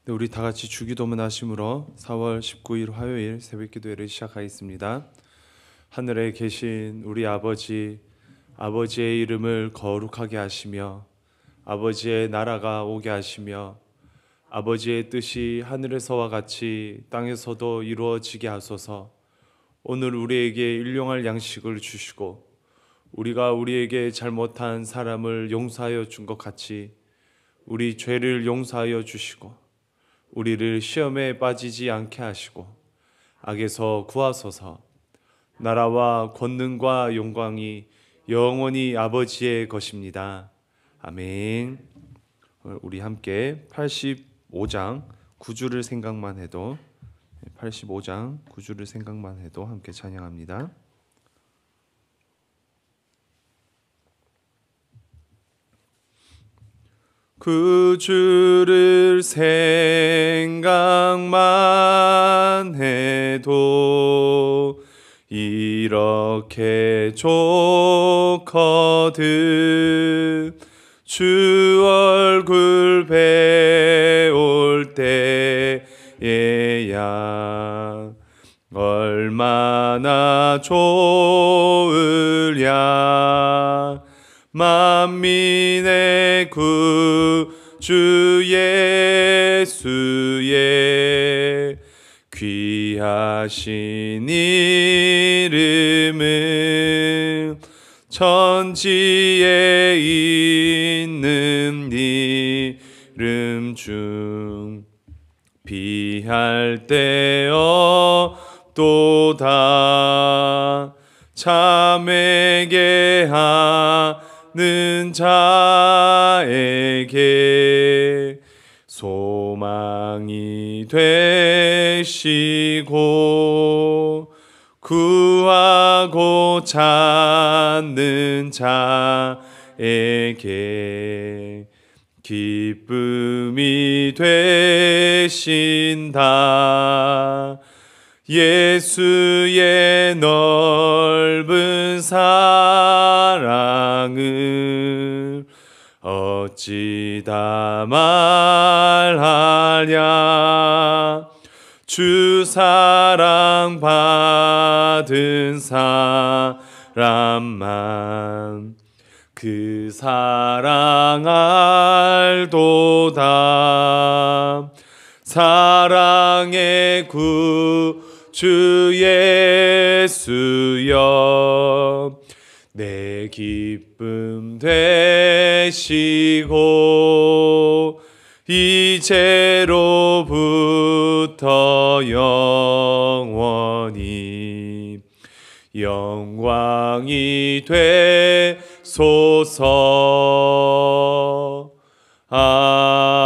네, 우리 다 같이 주기도문 하심으로 4월 19일 화요일 새벽 기도회를 시작하겠습니다. 하늘에 계신 우리 아버지, 아버지의 이름을 거룩하게 하시며 아버지의 나라가 오게 하시며 아버지의 뜻이 하늘에서와 같이 땅에서도 이루어지게 하소서. 오늘 우리에게 일용할 양식을 주시고 우리가 우리에게 잘못한 사람을 용서하여 준 것 같이 우리 죄를 용서하여 주시고 우리를 시험에 빠지지 않게 하시고 악에서 구하소서. 나라와 권능과 영광이 영원히 아버지의 것입니다. 아멘. 우리 함께 85장 9주를 생각만 해도 85장 9주를 생각만 해도 함께 찬양합니다. 그 주를 생각만 해도 이렇게 좋거든. 주 얼굴 배울 때에야 얼마나 좋으랴. 만민의 구주 예수의 귀하신 이름은 천지에 있는 이름 중 비할 데 없도다. 참에게 하는 자에게 소망이 되시고 구하고 찾는 자에게 기쁨이 되신다. 예수의 넓은 사랑을 어찌 다 말하랴. 주 사랑 받은 사람만 그 사랑 알도다. 사랑의 주 예수여 내 기쁨 되시고 이제로부터 영원히 영광이 되소서. 아멘.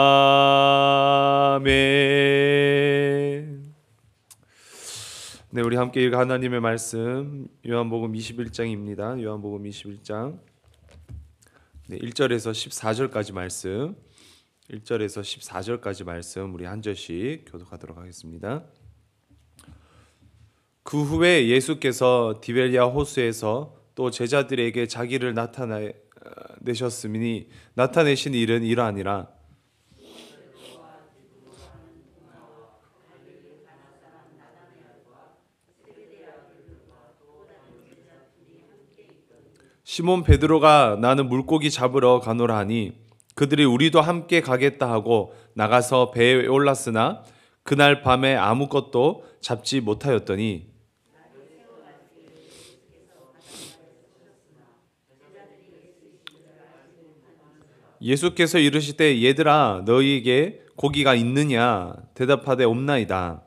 네, 우리 함께 읽어 하나님의 말씀 요한복음 21장입니다. 요한복음 21장 1절에서 14절까지 말씀 1절에서 14절까지 말씀 우리 한 절씩 교독하도록 하겠습니다. 그 후에 예수께서 디베랴 호수에서 또 제자들에게 자기를 나타내셨으니 나타내신 일은 이러하니라. 시몬 베드로가 나는 물고기 잡으러 가노라 하니 그들이 우리도 함께 가겠다 하고 나가서 배에 올랐으나 그날 밤에 아무것도 잡지 못하였더니 예수께서 이르시되 얘들아 너희에게 고기가 있느냐 대답하되 없나이다.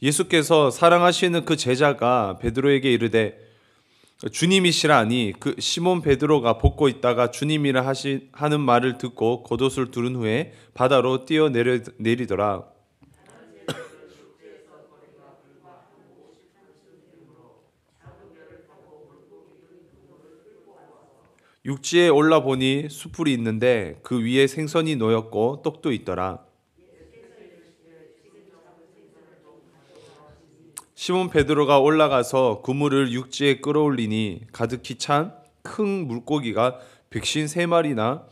예수께서 사랑하시는 그 제자가 베드로에게 이르되 주님이시라 하니 그 시몬 베드로가 볶고 있다가 주님이라 하는 말을 듣고 겉옷을 두른 후에 바다로 뛰어내리더라. 육지에 올라보니 숯불이 있는데 그 위에 생선이 놓였고 떡도 있더라. 시몬 베드로가 올라가서 그물을 육지에 끌어올리니 가득히 찬 큰 물고기가 백신 세 마리라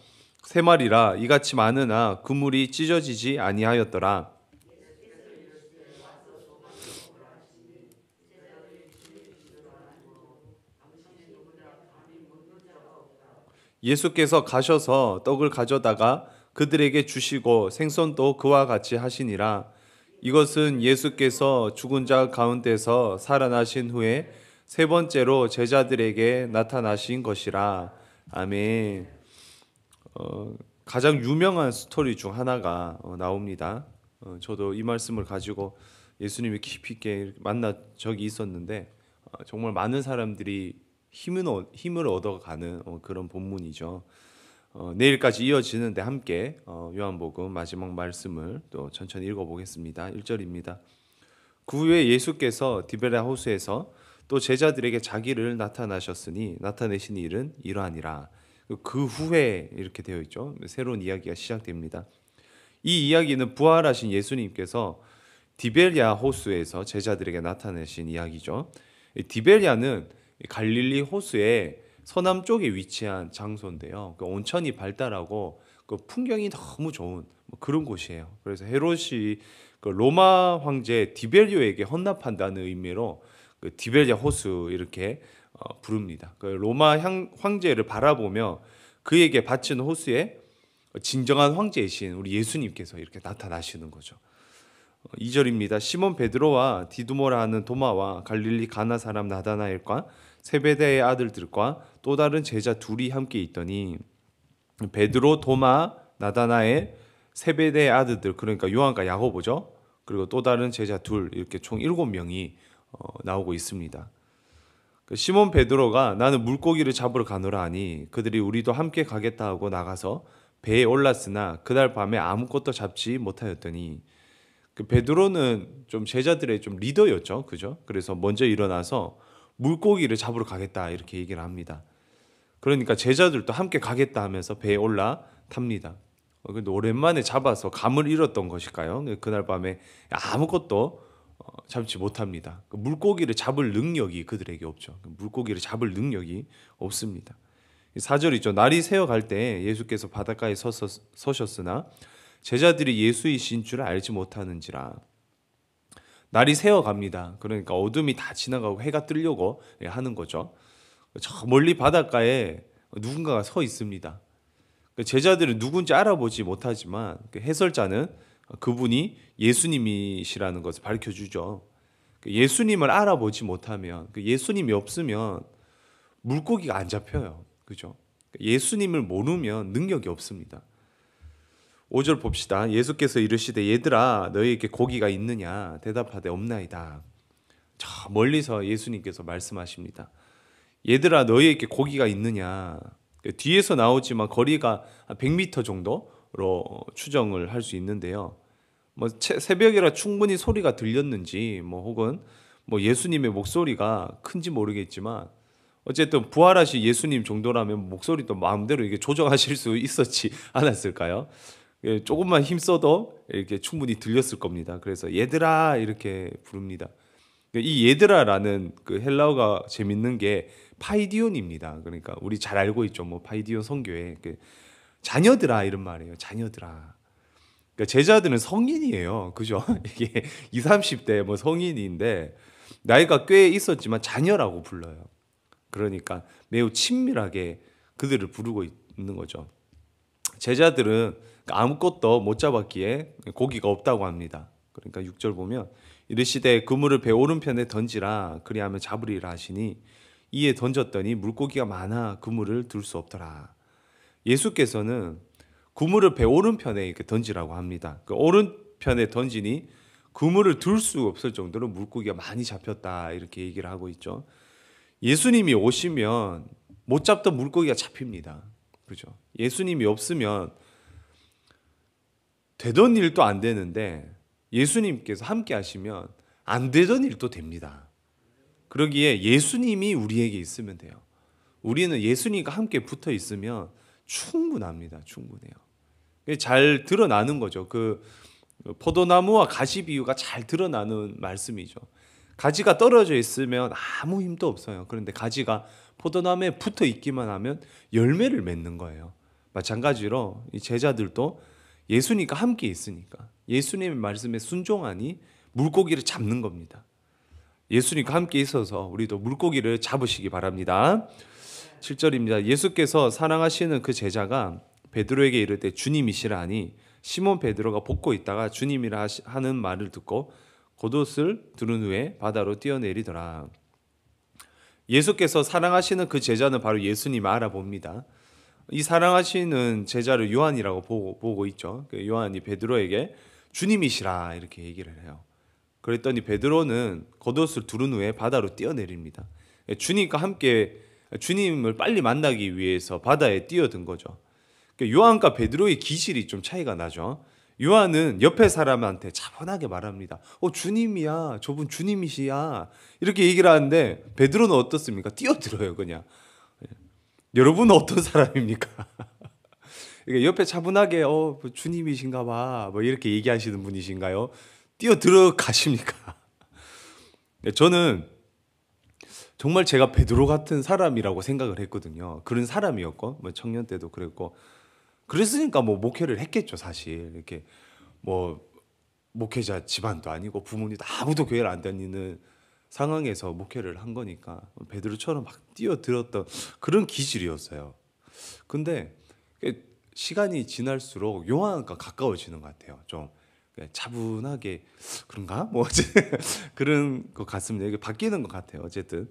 이같이 많으나 그물이 찢어지지 아니하였더라. 예수께서 가셔서 떡을 가져다가 그들에게 주시고 생선도 그와 같이 하시니라. 이것은 예수께서 죽은 자 가운데서 살아나신 후에 세 번째로 제자들에게 나타나신 것이라. 아멘. 가장 유명한 스토리 중 하나가 나옵니다. 저도 이 말씀을 가지고 예수님이 깊이 있게 만난 적이 있었는데 정말 많은 사람들이 힘을 얻어가는 그런 본문이죠. 내일까지 이어지는데 함께 요한복음 마지막 말씀을 또 천천히 읽어보겠습니다. 1절입니다. 그 후에 예수께서 디베랴 호수에서 또 제자들에게 자기를 나타내신 일은 이러하니라. 그 후에 이렇게 되어 있죠. 새로운 이야기가 시작됩니다. 이 이야기는 부활하신 예수님께서 디베랴 호수에서 제자들에게 나타내신 이야기죠. 디베랴는 갈릴리 호수의 서남쪽에 위치한 장소인데요. 그 온천이 발달하고 그 풍경이 너무 좋은 그런 곳이에요. 그래서 헤롯이 그 로마 황제 디베리오에게 헌납한다는 의미로 그 디베랴 호수 이렇게 부릅니다. 그 로마 황제를 바라보며 그에게 바친 호수에 진정한 황제이신 우리 예수님께서 이렇게 나타나시는 거죠. 2절입니다. 시몬 베드로와 디두모라 하는 도마와 갈릴리 가나 사람 나다나엘과 세베대의 아들들과 또 다른 제자 둘이 함께 있더니 베드로, 도마, 나다나엘, 세베대의 아들들 그러니까 요한과 야고보죠. 그리고 또 다른 제자 둘 이렇게 총 7명이 나오고 있습니다. 시몬 베드로가 나는 물고기를 잡으러 가노라 하니 그들이 우리도 함께 가겠다 하고 나가서 배에 올랐으나 그날 밤에 아무것도 잡지 못하였더니 그 베드로는 좀 제자들의 좀 리더였죠. 그죠? 그래서 먼저 일어나서 물고기를 잡으러 가겠다 이렇게 얘기를 합니다. 그러니까 제자들도 함께 가겠다 하면서 배에 올라탑니다. 근데 오랜만에 잡아서 감을 잃었던 것일까요? 그날 밤에 아무것도 잡지 못합니다. 물고기를 잡을 능력이 그들에게 없죠. 물고기를 잡을 능력이 없습니다. 4절이죠. 날이 새어갈 때 예수께서 바닷가에 서셨으나 제자들이 예수이신 줄 알지 못하는지라. 날이 새어갑니다. 그러니까 어둠이 다 지나가고 해가 뜨려고 하는 거죠. 저 멀리 바닷가에 누군가가 서 있습니다. 제자들은 누군지 알아보지 못하지만 해설자는 그분이 예수님이시라는 것을 밝혀주죠. 예수님을 알아보지 못하면 예수님이 없으면 물고기가 안 잡혀요. 그죠? 예수님을 모르면 능력이 없습니다. 5절 봅시다. 예수께서 이르시되 얘들아 너희에게 고기가 있느냐 대답하되 없나이다. 저 멀리서 예수님께서 말씀하십니다. 얘들아 너희에게 고기가 있느냐. 뒤에서 나오지만 거리가 100m 정도로 추정을 할 수 있는데요. 새벽이라 충분히 소리가 들렸는지 혹은 예수님의 목소리가 큰지 모르겠지만 어쨌든 부활하신 예수님 정도라면 목소리도 마음대로 이게 조정하실 수 있었지 않았을까요? 조금만 힘써도 이렇게 충분히 들렸을 겁니다. 그래서 얘들아 이렇게 부릅니다. 이 얘들아라는 그 헬라어가 재밌는 게 파이디온입니다. 그러니까 우리 잘 알고 있죠. 파이디온 선교에 자녀들아 이런 말이에요. 자녀들아. 그러니까 제자들은 성인이에요. 그죠? 이게 20, 30대 성인인데 나이가 꽤 있었지만 자녀라고 불러요. 그러니까 매우 친밀하게 그들을 부르고 있는 거죠. 제자들은 아무것도 못 잡았기에 고기가 없다고 합니다. 그러니까 6절 보면 이르시되 그물을 배 오른편에 던지라 그리하면 잡으리라 하시니 이에 던졌더니 물고기가 많아 그물을 들 수 없더라. 예수께서는 그물을 배 오른편에 이렇게 던지라고 합니다. 그 오른편에 던지니 그물을 들 수 없을 정도로 물고기가 많이 잡혔다 이렇게 얘기를 하고 있죠. 예수님이 오시면 못 잡던 물고기가 잡힙니다. 그렇죠? 예수님이 없으면 되던 일도 안 되는데 예수님께서 함께 하시면 안 되던 일도 됩니다. 그러기에 예수님이 우리에게 있으면 돼요. 우리는 예수님과 함께 붙어 있으면 충분합니다. 충분해요. 잘 드러나는 거죠. 그 포도나무와 가시 비유가 잘 드러나는 말씀이죠. 가지가 떨어져 있으면 아무 힘도 없어요. 그런데 가지가 포도나무에 붙어 있기만 하면 열매를 맺는 거예요. 마찬가지로 이 제자들도 예수님과 함께 있으니까 예수님의 말씀에 순종하니 물고기를 잡는 겁니다. 예수님과 함께 있어서 우리도 물고기를 잡으시기 바랍니다. 7절입니다. 예수께서 사랑하시는 그 제자가 베드로에게 이르되 주님이시라 하니 시몬 베드로가 볶고 있다가 주님이라 하는 말을 듣고 겉옷을 두른 후에 바다로 뛰어내리더라. 예수께서 사랑하시는 그 제자는 바로 예수님을 알아봅니다. 이 사랑하시는 제자를 요한이라고 보고 있죠. 요한이 베드로에게 주님이시라 이렇게 얘기를 해요. 그랬더니 베드로는 겉옷을 두른 후에 바다로 뛰어내립니다. 주님과 함께 주님을 빨리 만나기 위해서 바다에 뛰어든 거죠. 요한과 베드로의 기질이 좀 차이가 나죠. 요한은 옆에 사람한테 차분하게 말합니다. 주님이야, 저분 주님이시야 이렇게 얘기를 하는데 베드로는 어떻습니까? 뛰어들어요 그냥. 여러분은 어떤 사람입니까? 옆에 차분하게 주님이신가 봐 뭐 이렇게 얘기하시는 분이신가요? 뛰어들어 가십니까? 저는 정말 제가 베드로 같은 사람이라고 생각을 했거든요. 그런 사람이었고 뭐 청년 때도 그랬고 그랬으니까 뭐 목회를 했겠죠 사실. 이렇게 뭐 목회자 집안도 아니고 부모님도 아무도 교회를 안 다니는 상황에서 목회를 한 거니까 베드로처럼 막 뛰어들었던 그런 기질이었어요. 근데 시간이 지날수록 요한과 가까워지는 것 같아요. 좀 차분하게 그런가? 뭐 그런 것 같습니다. 이게 바뀌는 것 같아요. 어쨌든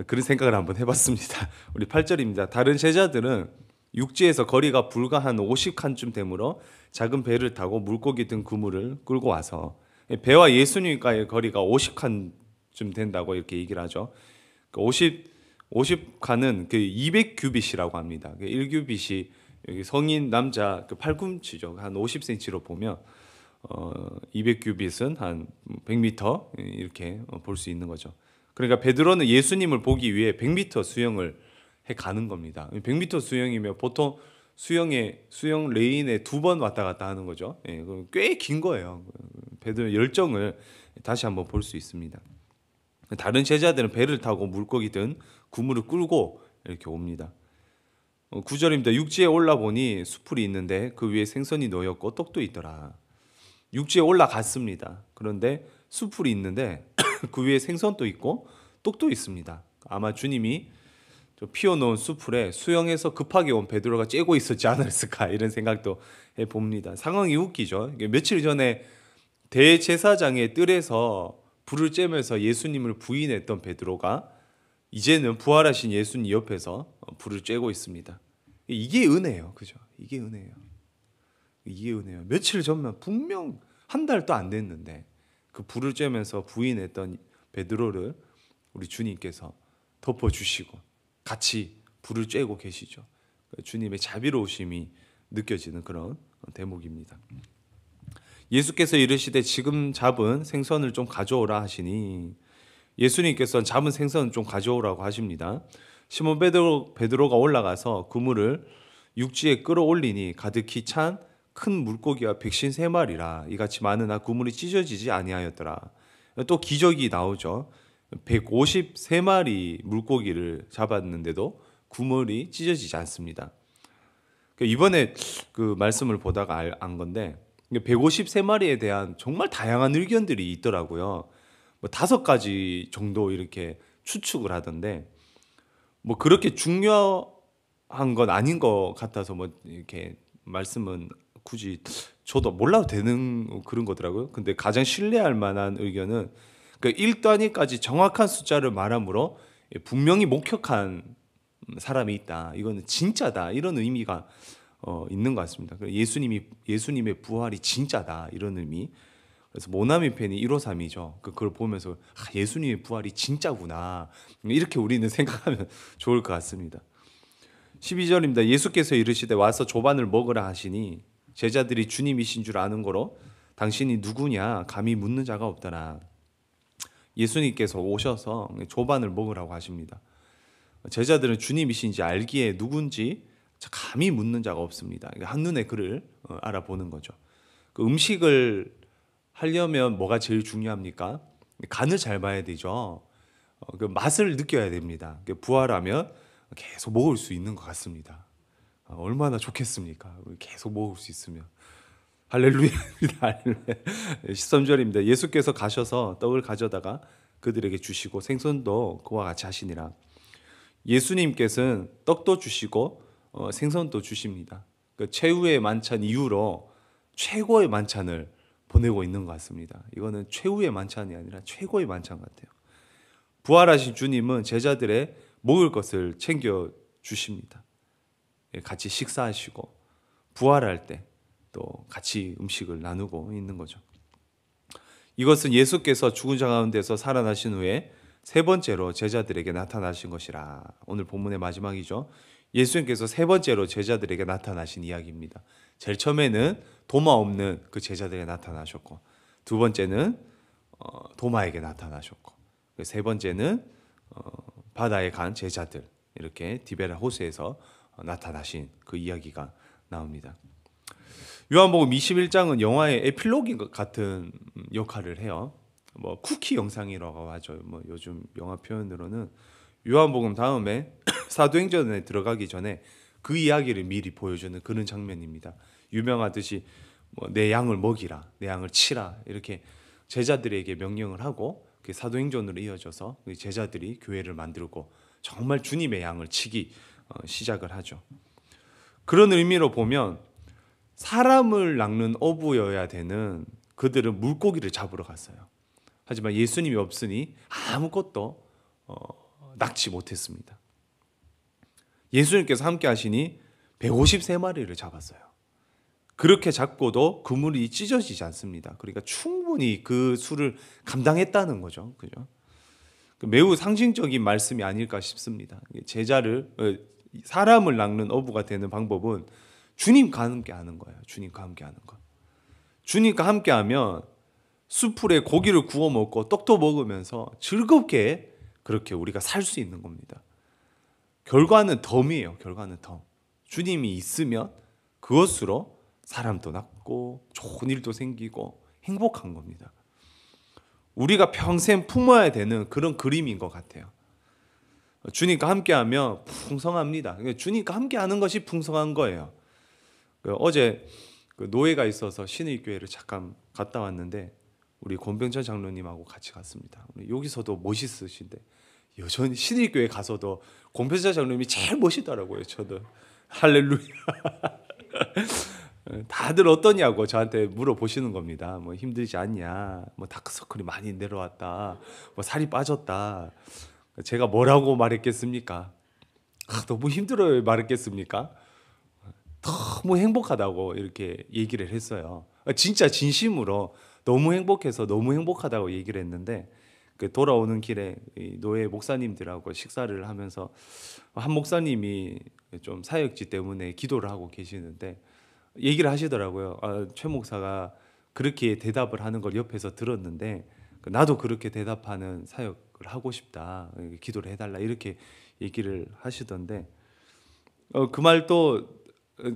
그런 생각을 한번 해봤습니다. 우리 8절입니다. 다른 제자들은 육지에서 거리가 불과 한 50칸쯤 되므로 작은 배를 타고 물고기 든 그물을 끌고 와서 배와 예수님과의 거리가 50칸쯤 된다고 이렇게 얘기를 하죠. 50칸은 그 200규빗이라고 합니다. 1규빗이 여기 성인 남자 그 팔꿈치죠. 한 50cm로 보면 200규빗은 한 100m 이렇게 볼 수 있는 거죠. 그러니까 베드로는 예수님을 보기 위해 100m 수영을 해 가는 겁니다. 100m 수영이면 보통 수영 레인에 2번 왔다 갔다 하는 거죠. 꽤 긴 거예요. 베드로의 열정을 다시 한번 볼 수 있습니다. 다른 제자들은 배를 타고 물고기 든 그물을 끌고 이렇게 옵니다. 9절입니다. 육지에 올라보니 수풀이 있는데 그 위에 생선이 놓였고 떡도 있더라. 육지에 올라갔습니다. 그런데 수풀이 있는데 그 위에 생선도 있고 떡도 있습니다. 아마 주님이 피워놓은 수풀에 수영해서 급하게 온 베드로가 쬐고 있었지 않았을까 이런 생각도 해봅니다. 상황이 웃기죠. 며칠 전에 대제사장의 뜰에서 불을 쬐면서 예수님을 부인했던 베드로가 이제는 부활하신 예수님 옆에서 불을 쬐고 있습니다. 이게 은혜예요. 그죠? 이게 은혜예요. 이게 은혜예요. 며칠 전만 분명 한 달도 안 됐는데 그 불을 쬐면서 부인했던 베드로를 우리 주님께서 덮어주시고 같이 불을 쬐고 계시죠. 주님의 자비로우심이 느껴지는 그런 대목입니다. 예수께서 이르시되 지금 잡은 생선을 좀 가져오라 하시니 예수님께서는 잡은 생선을 좀 가져오라고 하십니다. 시몬 베드로가 올라가서 그물을 육지에 끌어올리니 가득히 찬 큰 물고기와 백신 3마리라 이같이 많으나 그물이 찢어지지 아니하였더라. 또 기적이 나오죠. 153마리 물고기를 잡았는데도 그물이 찢어지지 않습니다. 이번에 그 말씀을 보다가 안 건데 153마리에 대한 정말 다양한 의견들이 있더라고요. 뭐 5가지 정도 이렇게 추측을 하던데 뭐 그렇게 중요한 건 아닌 것 같아서 뭐 이렇게 말씀은 굳이 저도 몰라도 되는 그런 거더라고요. 근데 가장 신뢰할 만한 의견은 그 1단위까지 정확한 숫자를 말하므로 분명히 목격한 사람이 있다. 이거는 진짜다. 이런 의미가 있는 것 같습니다. 예수님의 부활이 진짜다. 이런 의미. 그래서 모나미 팬이 153이죠. 그걸 보면서 예수님의 부활이 진짜구나. 이렇게 우리는 생각하면 좋을 것 같습니다. 12절입니다. 예수께서 이르시되 와서 조반을 먹으라 하시니 제자들이 주님이신 줄 아는 거로 당신이 누구냐 감히 묻는 자가 없더라. 예수님께서 오셔서 조반을 먹으라고 하십니다. 제자들은 주님이신지 알기에 누군지 감히 묻는 자가 없습니다. 한눈에 그를 알아보는 거죠. 그 음식을 하려면 뭐가 제일 중요합니까? 간을 잘 봐야 되죠. 그 맛을 느껴야 됩니다. 부활하면 계속 먹을 수 있는 것 같습니다. 얼마나 좋겠습니까? 계속 먹을 수 있으면. 할렐루야입니다. 할렐루야. 13절입니다. 예수께서 가셔서 떡을 가져다가 그들에게 주시고 생선도 그와 같이 하시니라. 예수님께서는 떡도 주시고 생선도 주십니다. 그 최후의 만찬 이후로 최고의 만찬을 보내고 있는 것 같습니다. 이거는 최후의 만찬이 아니라 최고의 만찬 같아요. 부활하신 주님은 제자들의 먹을 것을 챙겨 주십니다. 같이 식사하시고 부활할 때 또 같이 음식을 나누고 있는 거죠. 이것은 예수께서 죽은 자 가운데서 살아나신 후에 세 번째로 제자들에게 나타나신 것이라. 오늘 본문의 마지막이죠. 예수님께서 세 번째로 제자들에게 나타나신 이야기입니다. 제일 처음에는 도마 없는 그 제자들에게 나타나셨고, 두 번째는 도마에게 나타나셨고, 세 번째는 바다에 간 제자들, 이렇게 디베라 호수에서 나타나신 그 이야기가 나옵니다. 요한복음 21장은 영화의 에필로그 같은 역할을 해요. 뭐 쿠키 영상이라고 하죠. 뭐 요즘 영화 표현으로는 요한복음 다음에 사도행전에 들어가기 전에 그 이야기를 미리 보여주는 그런 장면입니다. 유명하듯이 뭐 내 양을 먹이라, 내 양을 치라 이렇게 제자들에게 명령을 하고 그 사도행전으로 이어져서 제자들이 교회를 만들고 정말 주님의 양을 치기 시작을 하죠. 그런 의미로 보면 사람을 낚는 어부여야 되는 그들은 물고기를 잡으러 갔어요. 하지만 예수님이 없으니 아무것도 낚지 못했습니다. 예수님께서 함께 하시니 153마리를 잡았어요. 그렇게 잡고도 그물이 찢어지지 않습니다. 그러니까 충분히 그 수를 감당했다는 거죠. 그죠? 매우 상징적인 말씀이 아닐까 싶습니다. 사람을 낚는 어부가 되는 방법은 주님과 함께 하는 거예요. 주님과 함께 하는 거. 주님과 함께 하면 숯불에 고기를 구워 먹고 떡도 먹으면서 즐겁게 그렇게 우리가 살 수 있는 겁니다. 결과는 덤이에요. 결과는 덤. 주님이 있으면 그것으로 사람도 낫고 좋은 일도 생기고 행복한 겁니다. 우리가 평생 품어야 되는 그런 그림인 것 같아요. 주님과 함께하면 풍성합니다. 주님과 함께하는 것이 풍성한 거예요. 어제 노예가 있어서 신의교회를 잠깐 갔다 왔는데 우리 권병철 장로님하고 같이 갔습니다. 여기서도 멋있으신데 여전히 신의교회 가서도 권병철 장로님이 제일 멋있더라고요. 저도 할렐루야. 다들 어떠냐고 저한테 물어보시는 겁니다. 뭐 힘들지 않냐, 뭐 다크서클이 많이 내려왔다, 뭐 살이 빠졌다. 제가 뭐라고 말했겠습니까? 너무 힘들어요 말했겠습니까? 너무 행복하다고 이렇게 얘기를 했어요. 진짜 진심으로 너무 행복해서 너무 행복하다고 얘기를 했는데 돌아오는 길에 노예 목사님들하고 식사를 하면서 한 목사님이 좀 사역지 때문에 기도를 하고 계시는데 얘기를 하시더라고요. 최 목사가 그렇게 대답을 하는 걸 옆에서 들었는데 나도 그렇게 대답하는 사역을 하고 싶다. 기도를 해달라 이렇게 얘기를 하시던데 그 말도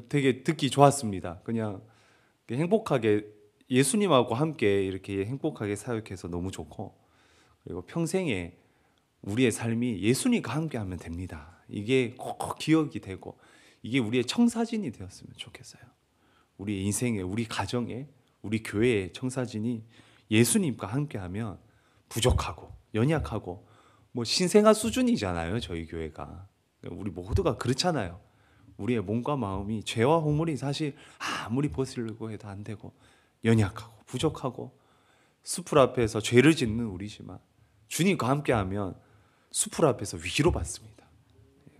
되게 듣기 좋았습니다. 그냥 행복하게 예수님하고 함께 이렇게 행복하게 사역해서 너무 좋고 그리고 평생에 우리의 삶이 예수님과 함께 하면 됩니다. 이게 꼭 기억이 되고 이게 우리의 청사진이 되었으면 좋겠어요. 우리 인생에, 우리 가정에, 우리 교회의 청사진이 예수님과 함께하면 부족하고 연약하고 뭐 신생아 수준이잖아요. 저희 교회가 우리 모두가 그렇잖아요. 우리의 몸과 마음이 죄와 허물이 사실 아무리 벗으려고 해도 안 되고 연약하고 부족하고 숲을 앞에서 죄를 짓는 우리지만 주님과 함께하면 숲을 앞에서 위로받습니다.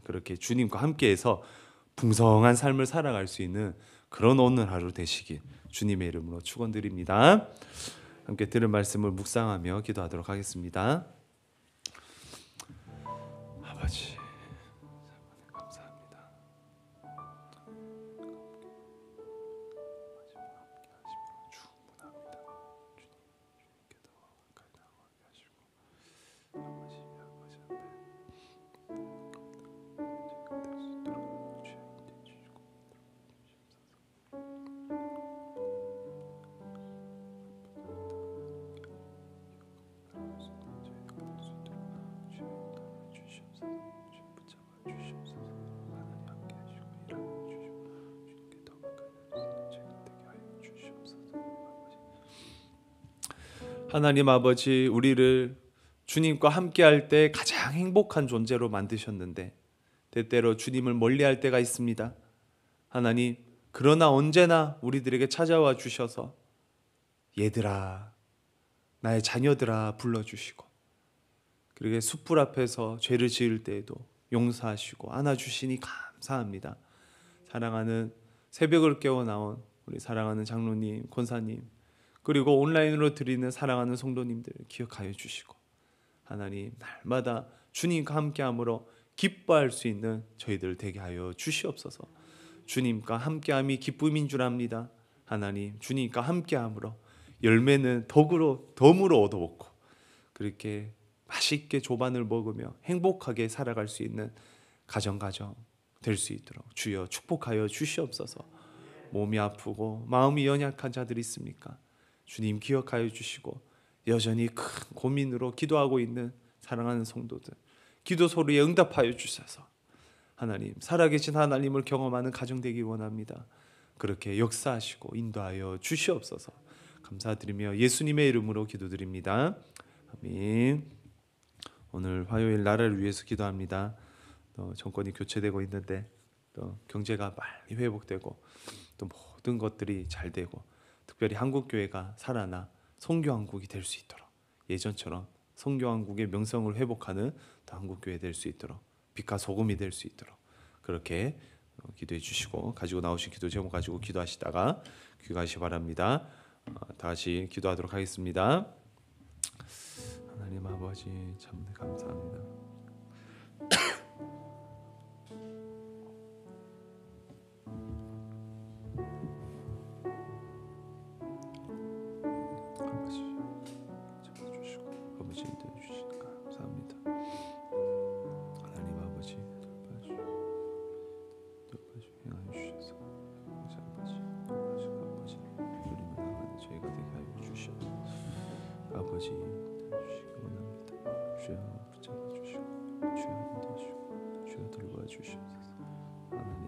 그렇게 주님과 함께해서 풍성한 삶을 살아갈 수 있는 그런 오늘 하루 되시길 주님의 이름으로 축원드립니다. 함께 들은 말씀을 묵상하며 기도하도록 하겠습니다. 아버지 감사합니다. 충분합니다. 주님께 더 가까이 나아가게 하시고 아버지 아버지 앞에 하나님 아버지, 우리를 주님과 함께할 때 가장 행복한 존재로 만드셨는데 때때로 주님을 멀리할 때가 있습니다. 하나님, 그러나 언제나 우리들에게 찾아와 주셔서 얘들아, 나의 자녀들아 불러주시고, 그리고 숯불 앞에서 죄를 지을 때에도 용서하시고 안아주시니 감사합니다. 사랑하는 새벽을 깨워 나온 우리 사랑하는 장로님, 권사님, 그리고 온라인으로 드리는 사랑하는 성도님들 기억하여 주시고, 하나님 날마다 주님과 함께함으로 기뻐할 수 있는 저희들 되게 하여 주시옵소서. 주님과 함께함이 기쁨인 줄 압니다. 하나님, 주님과 함께함으로 열매는 덤으로 얻어먹고 그렇게 맛있게 조반을 먹으며 행복하게 살아갈 수 있는 가정 될 수 있도록 주여 축복하여 주시옵소서. 몸이 아프고 마음이 연약한 자들이 있습니까? 주님 기억하여 주시고, 여전히 큰 고민으로 기도하고 있는 사랑하는 성도들 기도 소리에 응답하여 주셔서 하나님, 살아계신 하나님을 경험하는 가정 되기 원합니다. 그렇게 역사하시고 인도하여 주시옵소서. 감사드리며 예수님의 이름으로 기도드립니다. 아멘. 오늘 화요일 나라를 위해서 기도합니다. 또 정권이 교체되고 있는데 또 경제가 빨리 회복되고 또 모든 것들이 잘 되고, 특별히 한국교회가 살아나 선교한국이 될 수 있도록, 예전처럼 선교한국의 명성을 회복하는 또 한국교회 될 수 있도록, 빛과 소금이 될 수 있도록 그렇게 기도해 주시고, 가지고 나오신 기도 제목 가지고 기도하시다가 귀가하시 바랍니다. 다 같이 기도하도록 하겠습니다. 하나님 아버지, 참 감사합니다. 아버지 잡아주시고 아버지 인도해 주시니까 감사합니다. 하나님 아버지 돌봐주 행하여 주셔서 아버지 우리만 나가는 저희가 되게 하여 주시옵소서. 아버지 주시기 원합니다. 주여 붙잡아 주시고 주여 인도해 주시고 주여 돌봐 주시옵소서. 하나님